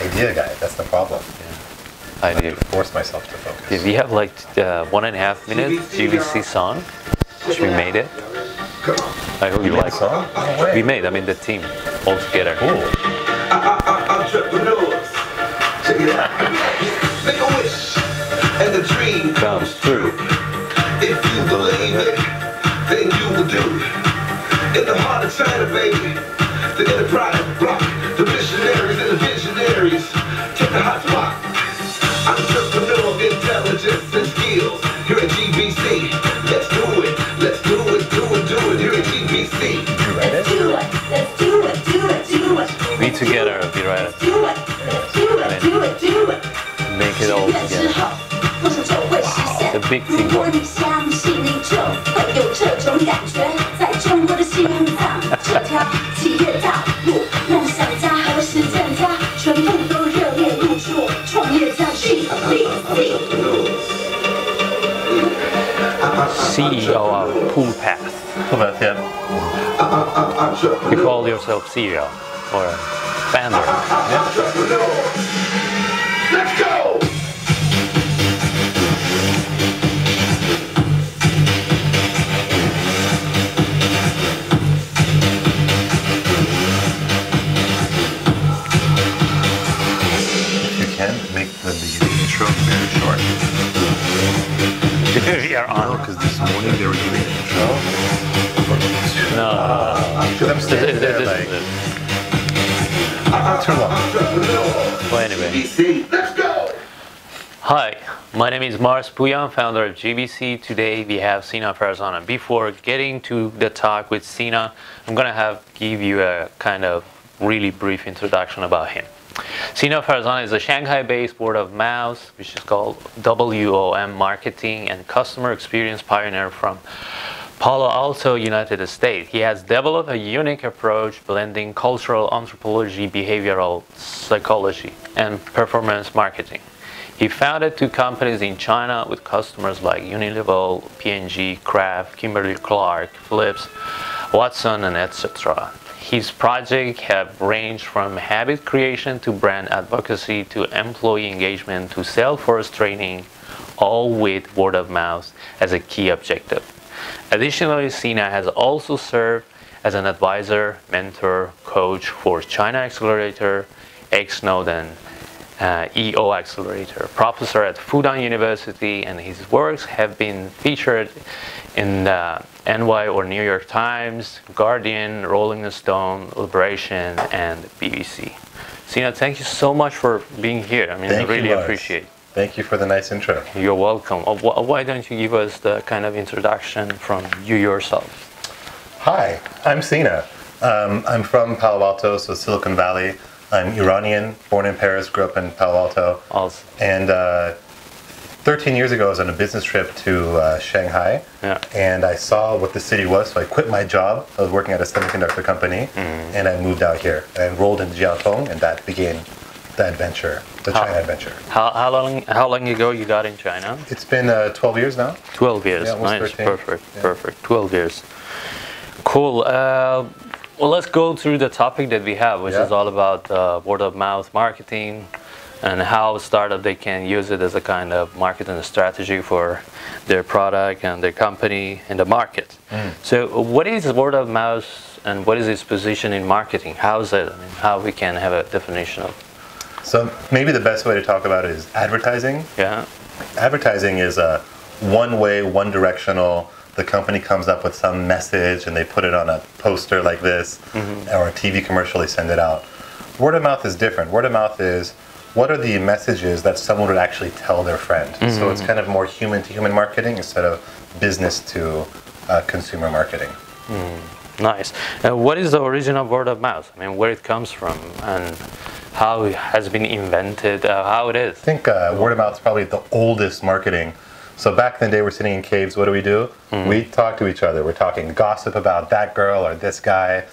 idea guy. That's the problem. I have do. to force myself to focus. Yeah, we have like 1.5 minutes GVC song, which we made it. I hope you like it. Song? No way. We made, I mean the team all together. Cool. Entrepreneurs, check it out. Make a wish, and the dream Comes true. If you believe it, then you will do it. In the heart of China, baby, the enterprise rock, the missionaries and the visionaries take the hot spot. Entrepreneur intelligence and skills here at GBC. Let's do it, let's do it, do it here at GBC. Did you write it? Do it, let's do it, do it, do it. We together will be right. Do it, let's do it, do it, do it. Make it all together. It's a big team. 如果你相信，你就会有这种感觉，在中国的心脏，这条企业道路，梦想家和实践家，全部都热烈入驻，创业家 GBC。 CEO of Pullpath. Pullpath, yeah. You call yourself CEO or founder. Let's go! If you can, make the intro very short. We are on. Because this morning they were giving an intro. No. Because I'm standing there like, too long. Well, anyway. GBC, let's go! Hi, my name is Mars Puyan, founder of GBC. Today we have Sina Farzaneh. Before getting to the talk with Sina, I'm going to give you a kind of really brief introduction about him. Sina Farzaneh is a Shanghai-based word of mouth, which is called WOM marketing and customer experience pioneer from Palo Alto, United States. He has developed a unique approach blending cultural anthropology, behavioral psychology, and performance marketing. He founded 2 companies in China with customers like Unilever, P&G, Kraft, Kimberly-Clark, Philips, Watson, and etc. His projects have ranged from habit creation to brand advocacy to employee engagement to sales training, all with word of mouth as a key objective. Additionally, Sina has also served as an advisor, mentor, coach for China Accelerator, X-Node, and EO Accelerator, professor at Fudan University, and his works have been featured in the NY or New York Times, Guardian, Rolling Stone, Liberation, and BBC. Sina, thank you so much for being here. I mean, I really appreciate it. Thank you for the nice intro. You're welcome. Why don't you give us the kind of introduction from you yourself? Hi, I'm Sina. I'm from Palo Alto, so Silicon Valley. I'm Iranian, born in Paris, grew up in Palo Alto. Awesome. And 13 years ago, I was on a business trip to Shanghai, and I saw what the city was, so I quit my job. I was working at a semiconductor company, and I moved out here. I enrolled in Jiaotong, and that began the adventure, the China adventure. How long ago you got in China? It's been 12 years now. 12 years, yeah, nice, 13. perfect, perfect, 12 years. Cool. Well, let's go through the topic that we have, which is all about word of mouth marketing and how a startup they can use it as a kind of marketing strategy for their product and their company in the market. So what is word of mouth and what is its position in marketing? How is it? I mean, how we can have a definition of? So maybe the best way to talk about it is advertising. Yeah. Advertising is a one-way, one-directional. The company comes up with some message and they put it on a poster like this or a TV commercial, they send it out. Word of mouth is different. Word of mouth is what are the messages that someone would actually tell their friend. So it's kind of more human-to-human marketing instead of business-to-consumer marketing. Nice. What is the origin of word of mouth? I mean, where it comes from and how it has been invented, how it is? I think word of mouth is probably the oldest marketing. So back in the day, we're sitting in caves. What do? We talk to each other. We're talking gossip about that girl or this guy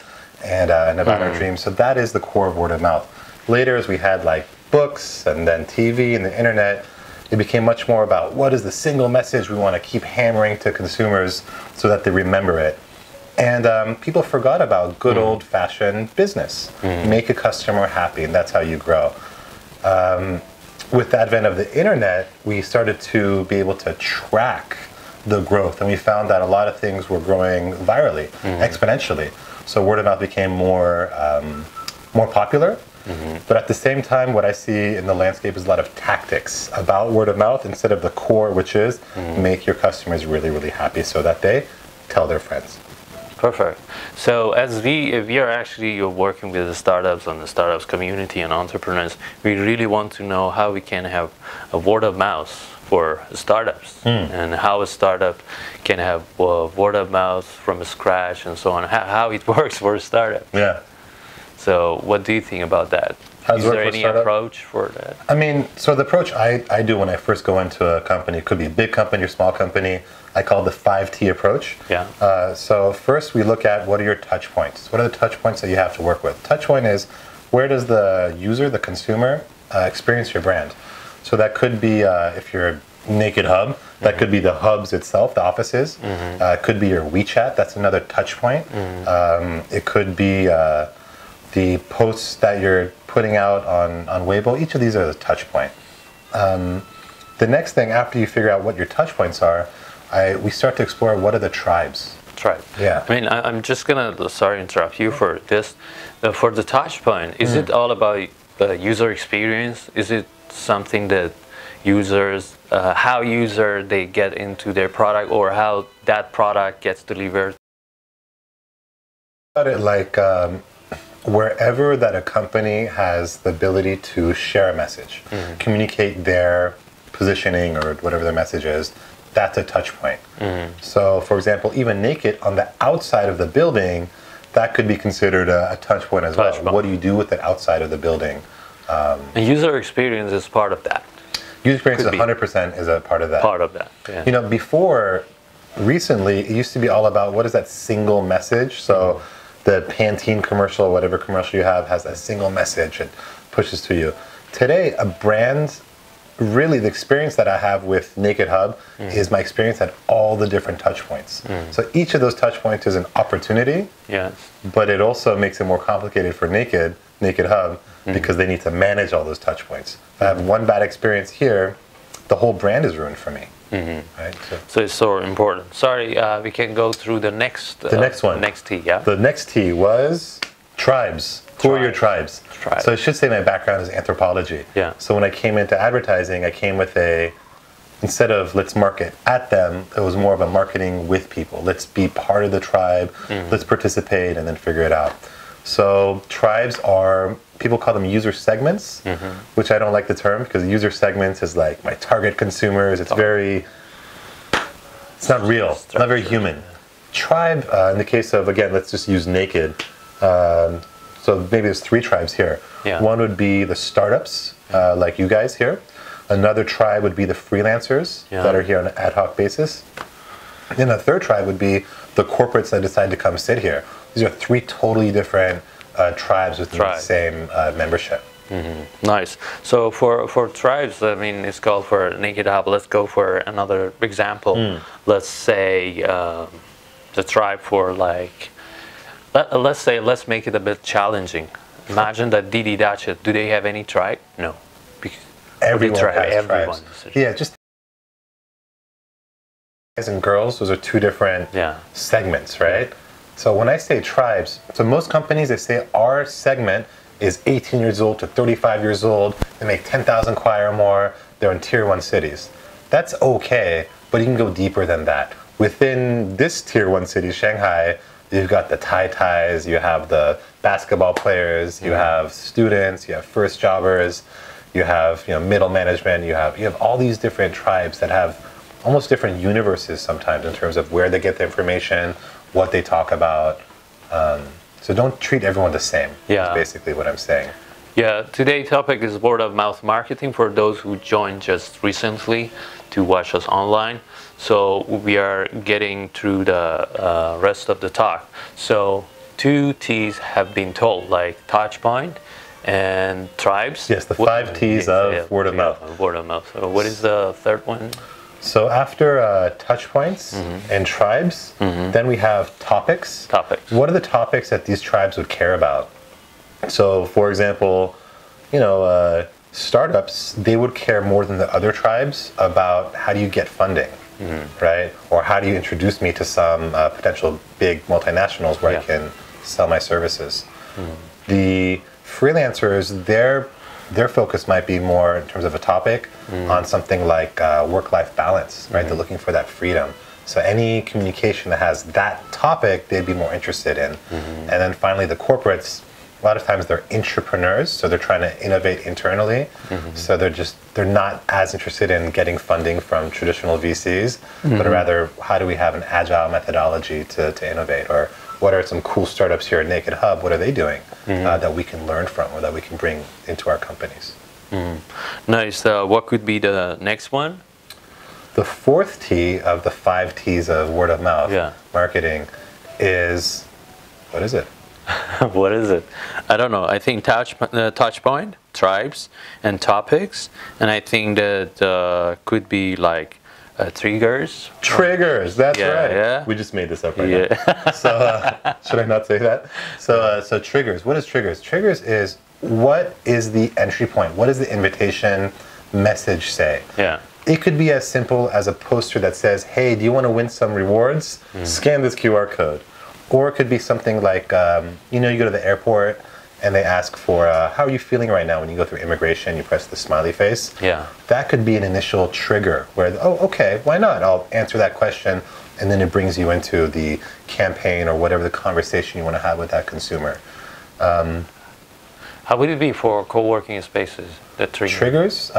and about our dreams. So that is the core of word of mouth. Later, as we had like books and then TV and the internet, it became much more about what is the single message we want to keep hammering to consumers so that they remember it. And people forgot about good old-fashioned business. Make a customer happy, and that's how you grow. With the advent of the internet, we started to be able to track the growth, and we found that a lot of things were growing virally, exponentially. So word of mouth became more popular. But at the same time, what I see in the landscape is a lot of tactics about word of mouth instead of the core, which is make your customers really, really happy so that they tell their friends. Perfect. So as we are actually working with the startups and the startups community and entrepreneurs, we really want to know how we can have a word of mouth for startups and how a startup can have word of mouth from scratch and so on, how it works for a startup. Yeah. So what do you think about that? Is there any approach for that? I mean, so the approach I do when I first go into a company, it could be a big company or small company, I call it the 5T approach. Yeah. So first we look at what are your touch points? What are the touch points that you have to work with? Touch point is where does the user, the consumer, experience your brand? So that could be, if you're a Naked Hub, that could be the hubs itself, the offices. It could be your WeChat, that's another touch point. It could be the posts that you're putting out on Weibo. Each of these are the touch point. The next thing, after you figure out what your touch points are, we start to explore what are the tribes. Tribe. Yeah. I mean, I'm just gonna, sorry to interrupt you for this. For the touch point, is it all about user experience? Is it something that users, how they get into their product or how that product gets delivered? About it like wherever that a company has the ability to share a message, communicate their positioning or whatever their message is, that's a touch point. So for example, even naked on the outside of the building, that could be considered a touch point as well. What do you do with it outside of the building? And user experience is part of that. User experience 100% is a part of that. Part of that, yeah. You know, before, recently, it used to be all about what is that single message. So the Pantene commercial, whatever commercial you have, has a single message it pushes to you. Today, a brand, really the experience that I have with Naked Hub is my experience at all the different touch points. So each of those touch points is an opportunity, but it also makes it more complicated for Naked Hub because they need to manage all those touch points. If I have one bad experience here, the whole brand is ruined for me. Right? So it's so important. Sorry, we can go through the next one. Next T, yeah? The next T was tribes. Who are your tribes? So I should say my background is anthropology. Yeah. So when I came into advertising, I came with instead of let's market at them, it was more of a marketing with people. Let's be part of the tribe, let's participate and then figure it out. So tribes are, people call them user segments, which I don't like the term because user segments is like my target consumers. It's not real, it's not very human. Tribe, in the case of, again, let's just use Naked. So maybe there's 3 tribes here. One would be the startups, like you guys here. Another tribe would be the freelancers that are here on an ad hoc basis. And a third tribe would be the corporates that decide to come sit here. These are 3 totally different tribes within the same membership. Nice. So for tribes, I mean, it's called for Naked Hub. Let's go for another example. Let's say the tribe for like, let's make it a bit challenging. Imagine that Didi Dacha, do they have any tribe? No. Because everyone has tribes. Yeah, just guys and girls, those are 2 different segments, right? So when I say tribes, so most companies, they say our segment is 18 years old to 35 years old. They make 10,000 kwai or more. They're in tier 1 cities. That's okay, but you can go deeper than that. Within this tier 1 city, Shanghai, you've got the Thais, you have the basketball players, you have students, you have first jobbers, you have middle management, you have all these different tribes that have almost different universes sometimes in terms of where they get the information, what they talk about. So don't treat everyone the same. That's basically what I'm saying. Yeah, today's topic is word of mouth marketing for those who joined just recently to watch us online. So we are getting through the rest of the talk. So 2 T's have been told, like touch point and tribes. Yes, the 5 T's of word of mouth. Word of mouth. So what is the third one? So after touch points and tribes, then we have topics. What are the topics that these tribes would care about? So for example, startups, they would care more than the other tribes about how do you get funding, right? Or how do you introduce me to some potential big multinationals where I can sell my services. The freelancers, their focus might be more in terms of a topic on something like work-life balance, right? They're looking for that freedom. So any communication that has that topic, they'd be more interested in. And then finally, the corporates, a lot of times they're entrepreneurs, so they're trying to innovate internally. So they're not as interested in getting funding from traditional VCs, but rather how do we have an agile methodology to innovate, or what are some cool startups here at Naked Hub? What are they doing that we can learn from or that we can bring into our companies? Nice. What could be the next one? The fourth T of the 5 T's of word of mouth marketing is, what is it? What is it? I don't know. I think touch point, tribes, and topics, and I think that could be like triggers. Triggers. That's right. Yeah. We just made this up right now. So should I not say that? So triggers. What is triggers? Triggers is what is the entry point? What does the invitation message say? Yeah. It could be as simple as a poster that says, "Hey, do you want to win some rewards? Scan this QR code." Or it could be something like, you go to the airport and they ask for, how are you feeling right now? When you go through immigration, you press the smiley face. Yeah. That could be an initial trigger where, oh, okay, why not? I'll answer that question. And then it brings you into the campaign or whatever the conversation you want to have with that consumer. How would it be for co-working spaces, the trigger? Triggers?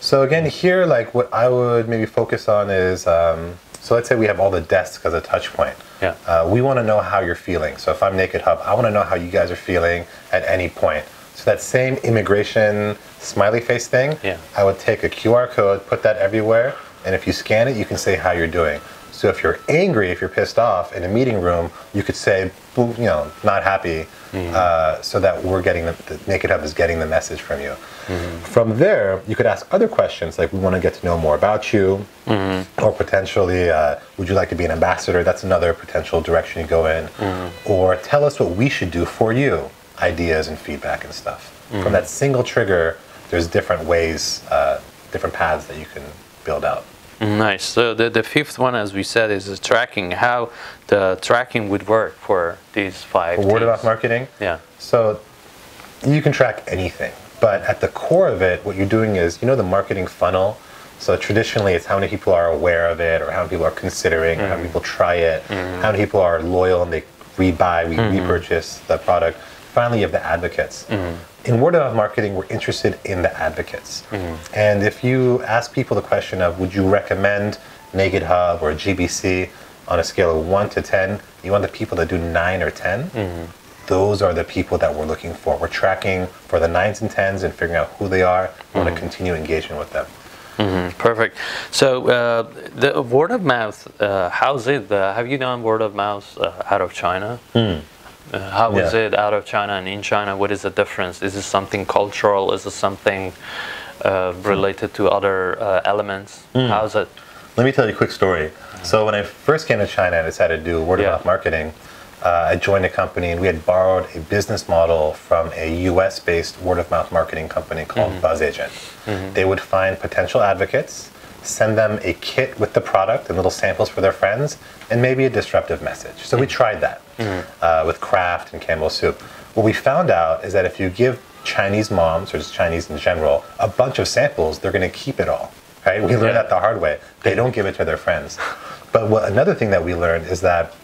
So again, here, like what I would maybe focus on is, so let's say we have all the desks as a touch point. Yeah. We want to know how you're feeling. So if I'm Naked Hub, I want to know how you guys are feeling at any point. So that same immigration smiley face thing, I would take a QR code, put that everywhere, and if you scan it, you can say how you're doing. So if you're angry, if you're pissed off in a meeting room, you could say, not happy, so that we're getting the Naked Hub is getting the message from you. From there, you could ask other questions like, we want to get to know more about you, or potentially, would you like to be an ambassador? That's another potential direction you go in. Or tell us what we should do for you, ideas and feedback and stuff. From that single trigger, there's different ways, different paths that you can build out. Nice. So the fifth one, as we said, is the tracking. How the tracking would work for these 5 For word of mouth marketing? Yeah. So you can track anything, but at the core of it, what you're doing is, the marketing funnel. So traditionally, it's how many people are aware of it, or how many people are considering, or how many people try it, how many people are loyal and they rebuy, repurchase the product. Finally, you have the advocates. In word of mouth marketing, we're interested in the advocates. And if you ask people the question of, would you recommend Naked Hub or GBC on a scale of 1 to 10, you want the people that do 9 or 10? Those are the people that we're looking for. We're tracking for the 9s and 10s and figuring out who they are. We want to continue engagement with them. Perfect. So the word of mouth, how's it? Have you done word of mouth out of China? How is it out of China and in China? What is the difference? Is it something cultural? Is it something related to other elements? How's it? Let me tell you a quick story. So when I first came to China and decided to do word of mouth marketing, I joined a company and we had borrowed a business model from a US-based word of mouth marketing company called Buzz Agent. They would find potential advocates, send them a kit with the product and little samples for their friends, and maybe a disruptive message. So we tried that with Kraft and Campbell's Soup. What we found out is that if you give Chinese moms, or just Chinese in general, a bunch of samples, they're going to keep it all. Right? We learned that the hard way. They don't give it to their friends. But another thing that we learned is that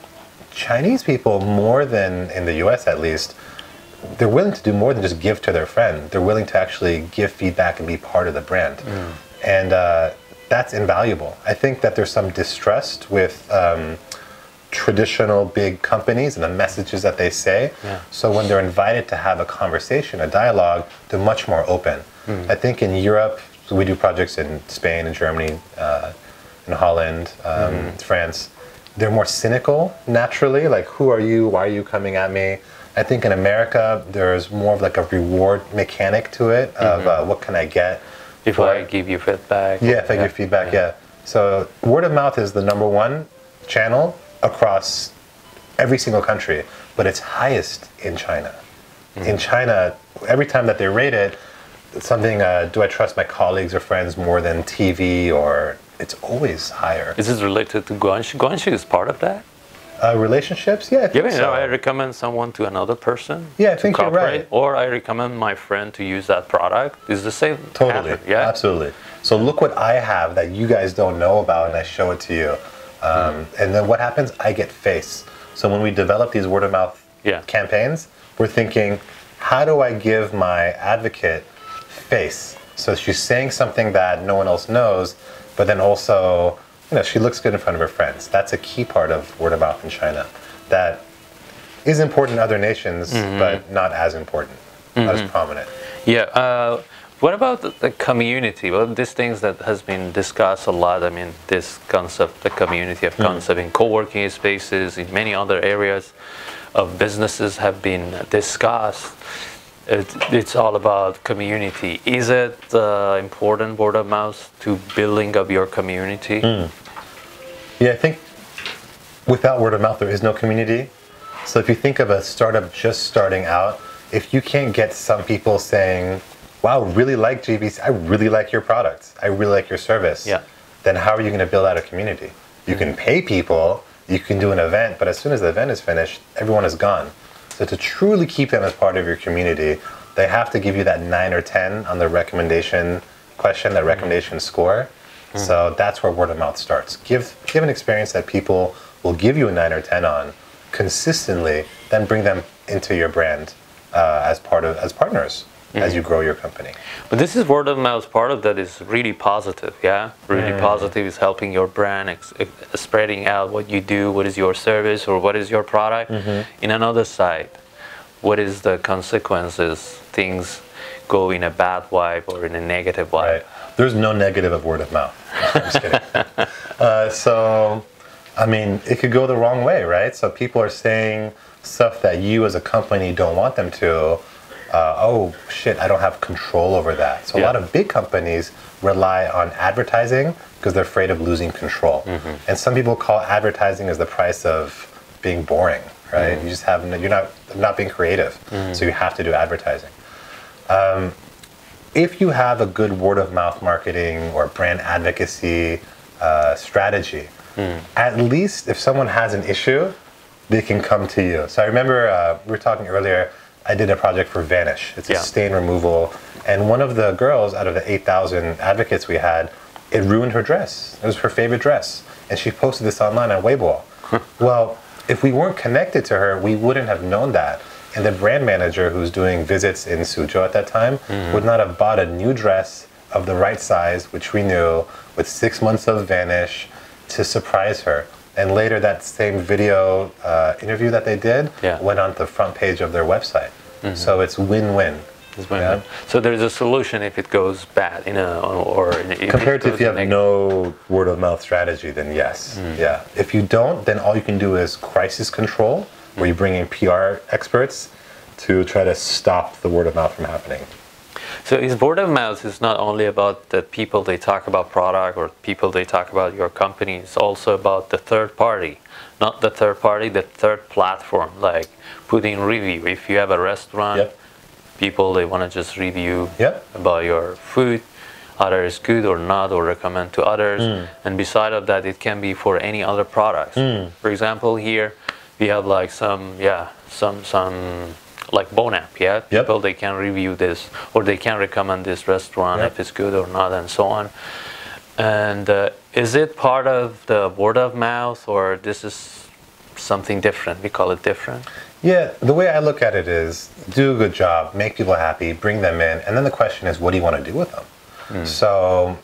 Chinese people, more than in the US at least, they're willing to do more than just give to their friend. They're willing to actually give feedback and be part of the brand. And that's invaluable. I think that there's some distrust with traditional big companies and the messages that they say. So when they're invited to have a conversation, a dialogue, they're much more open. I think in Europe, we do projects in Spain and Germany, in Holland, France. They're more cynical naturally, like, who are you? Why are you coming at me? I think in America, there's more of like a reward mechanic to it of what can I get? If I give you feedback. Yeah, if I give feedback, So word of mouth is the #1 channel across every single country, but it's highest in China. In China, every time that they rate it, something, do I trust my colleagues or friends more than TV, or it's always higher. Is this related to guanxi? Guanxi is part of that? Relationships? Yeah, I think so. I recommend someone to another person. Yeah, I think you're right. Or I recommend my friend to use that product. It's the same. Totally. Pattern, yeah, absolutely. So look what I have that you guys don't know about, and I show it to you. And then what happens? I get face. So when we develop these word of mouth campaigns, we're thinking, how do I give my advocate face? So she's saying something that no one else knows, but then also, she looks good in front of her friends. That's a key part of word of mouth in China that is important in other nations, but not as important, not as prominent. Yeah. What about the community? Well, these things that has been discussed a lot. I mean, this concept, the community of concept in co-working spaces, in many other areas of businesses have been discussed. It's all about community. Is it important, word of mouth, to building up your community? Yeah, I think without word of mouth, there is no community. So if you think of a startup just starting out, if you can't get some people saying, wow, really like GBC, I really like your products, I really like your service, then how are you going to build out a community? You can pay people, you can do an event, but as soon as the event is finished, everyone is gone. So to truly keep them as part of your community, they have to give you that 9 or 10 on the recommendation question, that recommendation score. So that's where word of mouth starts. Give an experience that people will give you a 9 or 10 on consistently, then bring them into your brand as partners as you grow your company. But this is word of mouth. Part of that is really positive, yeah? Really positive is helping your brand, spreading out what you do, what is your service, or what is your product. In another side, what is the consequences? Things go in a bad vibe or in a negative vibe. Right. There's no negative of word of mouth. I'm just kidding. So, I mean, it could go the wrong way, right? So people are saying stuff that you as a company don't want them to. Oh shit, I don't have control over that. So a lot of big companies rely on advertising because they're afraid of losing control. And some people call advertising as the price of being boring, right? You just you're not being creative, so you have to do advertising. If you have a good word of mouth marketing or brand advocacy strategy, at least if someone has an issue, they can come to you. So I remember we were talking earlier, I did a project for Vanish. It's a stain removal. And one of the girls out of the 8,000 advocates we had, it ruined her dress. It was her favorite dress. And she posted this online on Weibo. Well, if we weren't connected to her, we wouldn't have known that. And the brand manager who's doing visits in Suzhou at that time would not have bought a new dress of the right size, which we knew, with 6 months of Vanish to surprise her. And later that same video interview that they did went on the front page of their website. So it's win-win. Yeah? So there's a solution if it goes bad, compared to if you have no word of mouth strategy, then yes. Yeah. If you don't, then all you can do is crisis control, where you bring in PR experts to try to stop the word of mouth from happening. So is word of mouth is not only about the people they talk about product or people they talk about your company, it's also about the third party. Not the third party, the third platform, like putting review. If you have a restaurant, people, they want to just review about your food, either it's good or not, or recommend to others. And beside of that, it can be for any other products. For example, here we have like some like Bonap, people they can review this or they can recommend this restaurant if it's good or not, and so on. And is it part of the word of mouth, or this is something different? We call it different. Yeah, the way I look at it is do a good job, make people happy, bring them in, and then the question is, what do you want to do with them? So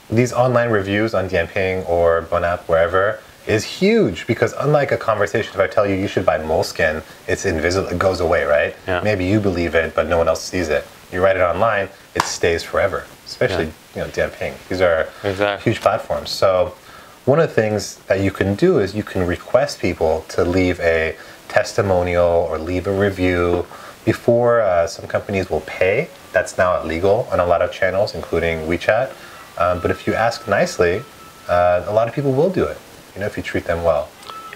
these online reviews on Dianping or Bonap, wherever, is huge, because unlike a conversation, if I tell you you should buy Moleskine, it's invisible, it goes away, right? Maybe you believe it, but no one else sees it. You write it online, it stays forever, especially Dianping. These are huge platforms. So one of the things that you can do is you can request people to leave a testimonial or leave a review before some companies will pay. That's now illegal on a lot of channels, including WeChat. But if you ask nicely, a lot of people will do it. If you treat them well,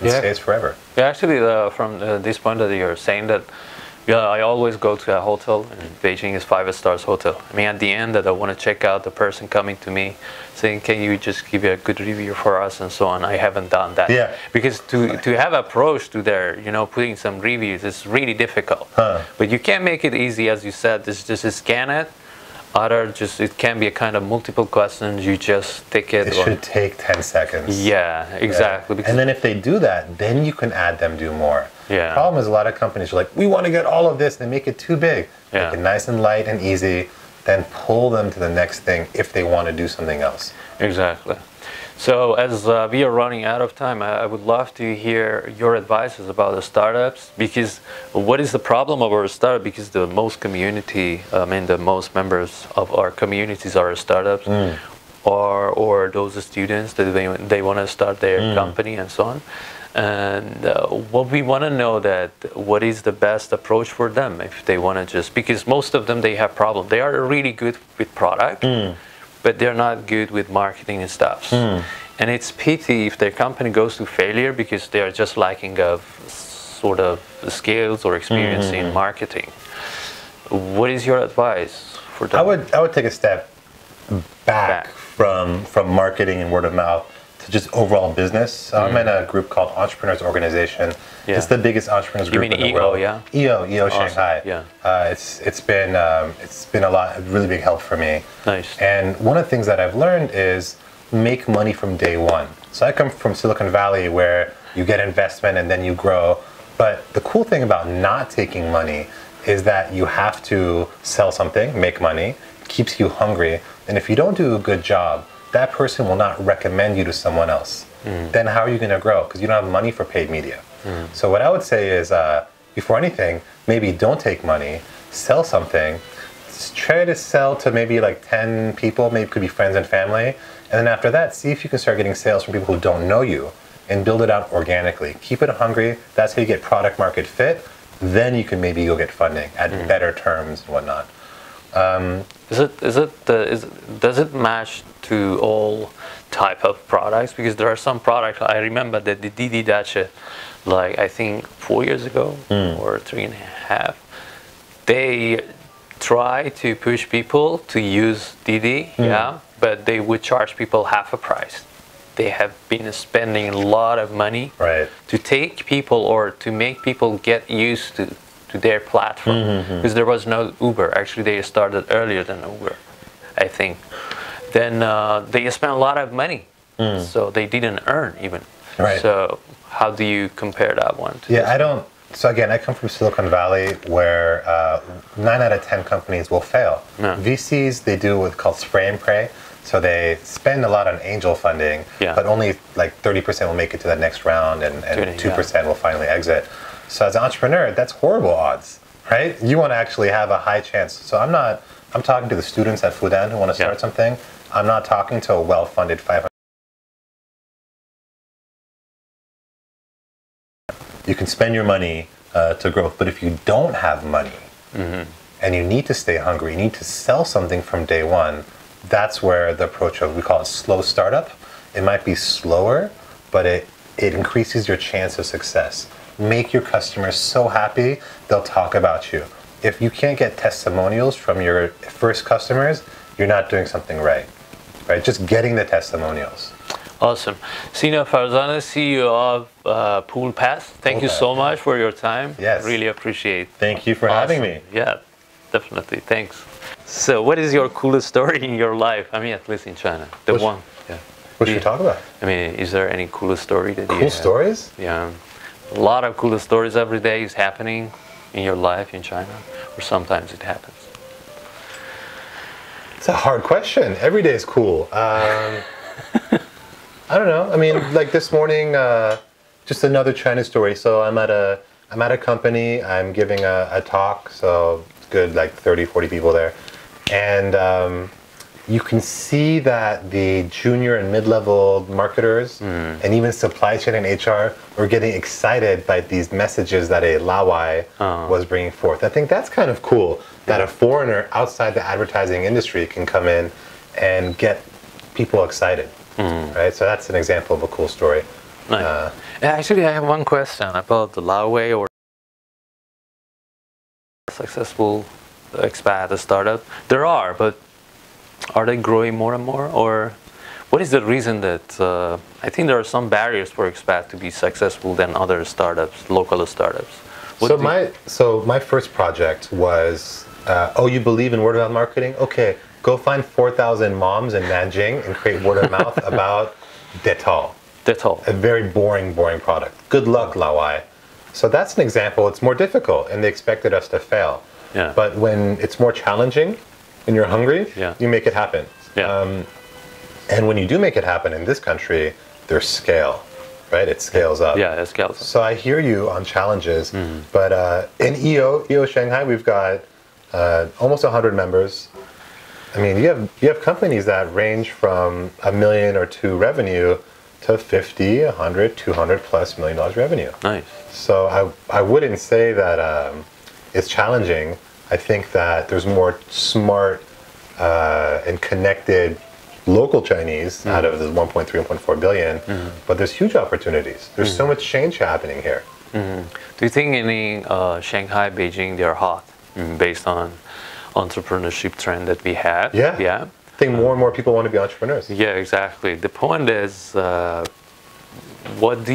it stays forever. Yeah, actually, from this point that you're saying that Yeah, I always go to a hotel, and Beijing is 5 stars hotel. I mean, at the end that I want to check out the person coming to me saying, can you just give a good review for us and so on. I haven't done that. Yeah. Because to have approach to their, putting some reviews is really difficult. But you can make it easy, as you said, just scan it. It can be a kind of multiple questions, you just tick it. It should take 10 seconds. Yeah, exactly. Yeah. And then if they do that, then you can add them do more. Yeah. The problem is a lot of companies are like, we want to get all of this, and they make it too big. Yeah. Make it nice and light and easy, then pull them to the next thing if they want to do something else. Exactly. So as we are running out of time, I would love to hear your advices about the startups, because what is the problem of our startup? Because the most the most members of our communities are startups, or those students that they want to start their company and so on. And what we want to know that what is the best approach for them if they want to because most of them, they have problems. They are really good with product, but they're not good with marketing and stuff. And it's pity if their company goes to failure because they are just lacking of sort of skills or experience in marketing. What is your advice for them? I would take a step back from marketing and word of mouth to just overall business. I'm in a group called Entrepreneurs Organization. Yeah. It's the biggest entrepreneurs group in the world. Yeah? EO Awesome. Shanghai. Yeah. It's been a really big help for me. Nice. And one of the things that I've learned is make money from day one. So I come from Silicon Valley, where you get investment and then you grow. But the cool thing about not taking money is that you have to sell something, make money, keeps you hungry. And if you don't do a good job, that person will not recommend you to someone else. Then how are you going to grow? Because you don't have money for paid media. So what I would say is, before anything, maybe don't take money, sell something, try to sell to maybe like 10 people, maybe it could be friends and family. And then after that, see if you can start getting sales from people who don't know you and build it out organically. Keep it hungry. That's how you get product market fit. Then you can maybe go get funding at better terms and whatnot. Does it match to all type of products? Because there are some products, I remember that the Didi Dache, like I think 4 years ago or 3.5, they try to push people to use Didi, but they would charge people half a price. They have been spending a lot of money to take people or to make people get used to their platform, because there was no Uber. Actually, they started earlier than Uber, I think. Then they spent a lot of money, so they didn't earn even. So how do you compare that one to this? I don't. So again, I come from Silicon Valley, where 9 out of 10 companies will fail. VCs, they do what's called spray and pray. So they spend a lot on angel funding, but only like 30% will make it to the next round, and 2% will finally exit. So as an entrepreneur, that's horrible odds, right? You want to actually have a high chance. So I'm talking to the students at Fudan who want to start something. I'm not talking to a well-funded 500. You can spend your money to growth, but if you don't have money and you need to stay hungry, you need to sell something from day one, that's where the approach of, we call it slow startup. It might be slower, but it increases your chance of success. Make your customers so happy, they'll talk about you. If you can't get testimonials from your first customers, you're not doing something right? Just getting the testimonials. Awesome. Sina Farzaneh, CEO of Pullpath. Thank you so much for your time. Yes. Really appreciate it. Thank you for having me. Yeah, definitely. Thanks. So what is your coolest story in your life? I mean, at least in China. What should we talk about? I mean, is there any coolest story that you have? Cool stories? Yeah. A lot of coolest stories every day is happening in your life in China, or sometimes it happens. It's a hard question. Every day is cool. I don't know. I mean, like this morning, just another China story. So I'm at a company. I'm giving a talk. So it's good, like 30, 40 people there. And you can see that the junior and mid-level marketers and even supply chain and HR were getting excited by these messages that a Lawai was bringing forth. I think that's kind of cool that a foreigner outside the advertising industry can come in and get people excited. Right? So that's an example of a cool story. Nice. Actually, I have one question about the Lawai or successful expat startup? There are, but are they growing more and more? Or what is the reason that I think there are some barriers for expat to be successful than other startups, local startups? So my first project was, oh, you believe in word of mouth marketing? Okay, go find 4,000 moms in Nanjing and create word of mouth about Dettol. Dettol. A very boring product. Good luck, Lawai. So that's an example. It's more difficult, and they expected us to fail. Yeah. But when it's more challenging, and you're hungry, yeah. you make it happen. Yeah. And when you do make it happen in this country, there's scale, right? It scales up. Yeah, it scales up. So I hear you on challenges, but in EO Shanghai, we've got almost 100 members. I mean, you have companies that range from $1 million or $2 million revenue to 50, 100, 200 plus $1 million revenue. Nice. So I wouldn't say that it's challenging. I think that there's more smart and connected local Chinese out of the 1.3, 1.4 billion, but there's huge opportunities. There's so much change happening here. Do you think any Shanghai, Beijing, they're hot based on entrepreneurship trend that we have? Yeah. Yeah. I think more and more people want to be entrepreneurs. Yeah, exactly. The point is, what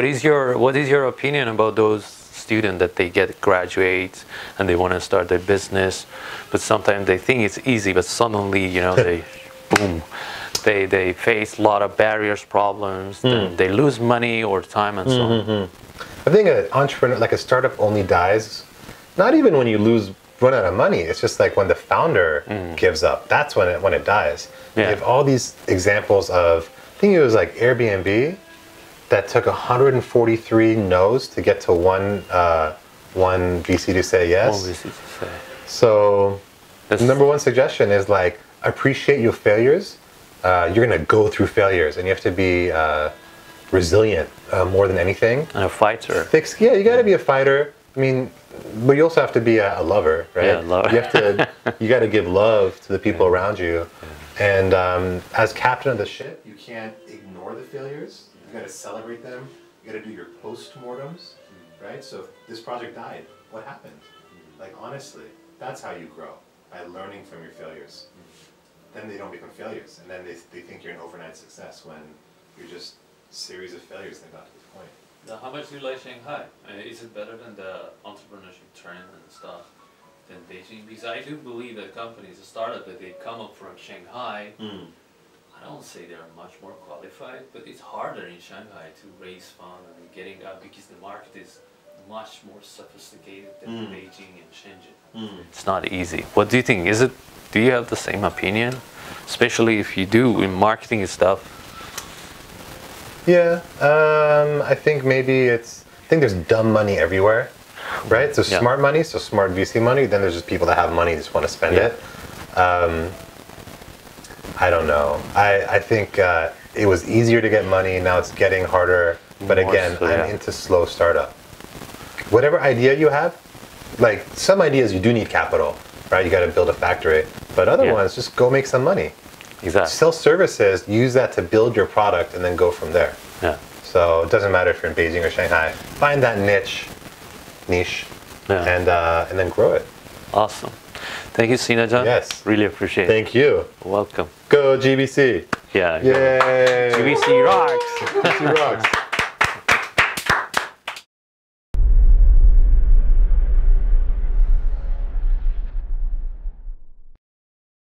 is your opinion about those students that they graduate and they want to start their business, but sometimes they think it's easy, but suddenly, they boom, they face a lot of barriers, problems, then they lose money or time and so on. I think an entrepreneur, like a startup, only dies not even when you run out of money. It's just like when the founder gives up. That's when it dies. Yeah. You have all these examples of, I think it was like Airbnb that took 143 no's to get to one VC to say yes. One VC to say. So the number one suggestion is like, appreciate your failures. You're gonna go through failures, and you have to be resilient more than anything. And a fighter. Yeah, you gotta be a fighter. I mean, but you also have to be a lover, right? Yeah, lover. You got to give love to the people around you. And as captain of the ship, you can't ignore the failures. You got to celebrate them. You got to do your post-mortems, right? So if this project died, what happened? Like, honestly, that's how you grow, by learning from your failures. Then they don't become failures. And then they think you're an overnight success when you're just a series of failures that got to this point. Now, how much do you like Shanghai? Is it better than the entrepreneurship trend and stuff than Beijing? Because I do believe that companies, a startup, that they come up from Shanghai, I don't say they're much more qualified, but it's harder in Shanghai to raise funds and getting up because the market is much more sophisticated than Beijing and Shenzhen. It's not easy. What do you think? Do you have the same opinion? Especially if you do in marketing and stuff. Yeah, I think maybe I think there's dumb money everywhere, right? So smart money, so smart VC money, then there's just people that have money, just want to spend it. I don't know. I think it was easier to get money, now it's getting harder, but again, I'm into slow startup. Whatever idea you have, like some ideas you do need capital, right? You got to build a factory, but other ones, just go make some money. Exactly. Sell services, use that to build your product and then go from there. Yeah. So it doesn't matter if you're in Beijing or Shanghai. Find that niche, and then grow it. Awesome. Thank you, Sina John. Yes. Really appreciate it. Thank you. Welcome. Go GBC. Yeah. Yay. GBC rocks. GBC rocks.